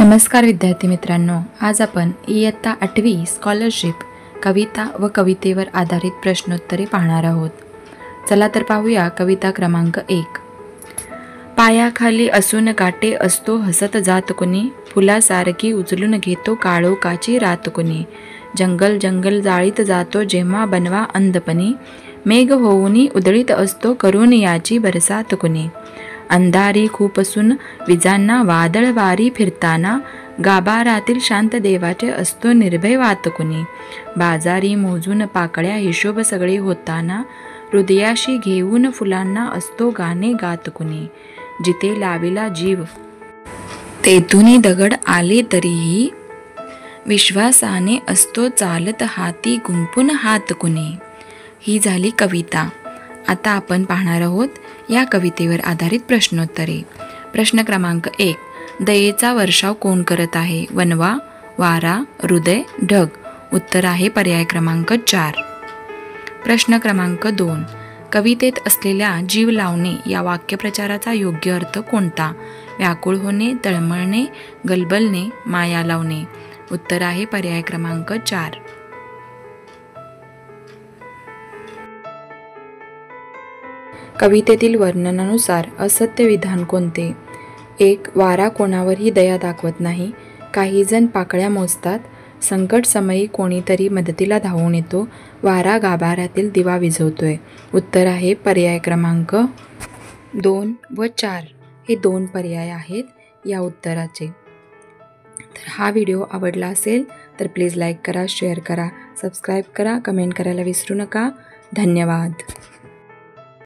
नमस्कार विद्यार्थी मित्रांनो, आज आपण इयत्ता 8वी स्कॉलरशिप कविता व कवितेवर आधारित प्रश्नोत्तरे पाहणार आहोत. चला तर पाहूया कविता क्रमांक 1. पायाखाली असून काटे असतो हसत जात कुणी, फुलासारखी उचलून घेतो काळोखाची रात कुणी. जंगल जंगल जाळीत जातो जेव्हा बनवा अंधपणी, मेघ होऊनी उधळीत असतो करून याची बरसात कुणी. अंधारी खूप असून विजांना वादळवारी फिरताना, गाभारातील शांत देवाचे असतो निर्भय वात कुणी. बाजारी मोजून पाकळ्या हिशोब सगळे होताना, हृदयाशी घेऊन फुलांना असतो गाणे गात कुणी. जिथे लाविला जीव तेथुनी दगड आले तरीही, विश्वासाने असतो चालत हाती गुंफून हात कुणी. ही झाली कविता. आता आपण पाहणार आहोत या कवितेवर आधारित प्रश्नोत्तरे. प्रश्न क्रमांक 1. दयेचा वर्षाव कोण करत आहे? वनवा, वारा, हृदय, ढग. उत्तर आहे पर्याय क्रमांक 4. प्रश्न क्रमांक 2. कवितेत असलेल्या जीव लावणे या वाक्यप्रचाराचा योग्य अर्थ कोणता? व्याकुळ होणे, तळमळणे, गलबलणे, माया लावणे. उत्तर आहे पर्याय क्रमांक 4. कवितेतील वर्णनानुसार असत्य विधान कोणते? 1. वारा कोणावरही दया दाखवत नाही. काही जण पाकळ्या मोजतात. संकट समयी कोणीतरी मदतीला धावून येतो. वारा गाभाऱ्यातील दिवा विझवतोय. उत्तर आहे पर्याय क्रमांक 2 व 4. हे 2 पर्याय आहेत या उत्तराचे. तर हा व्हिडिओ आवडला असेल तर प्लीज लाईक करा, शेअर करा, सबस्क्राईब करा, कमेंट करायला विसरू नका. धन्यवाद.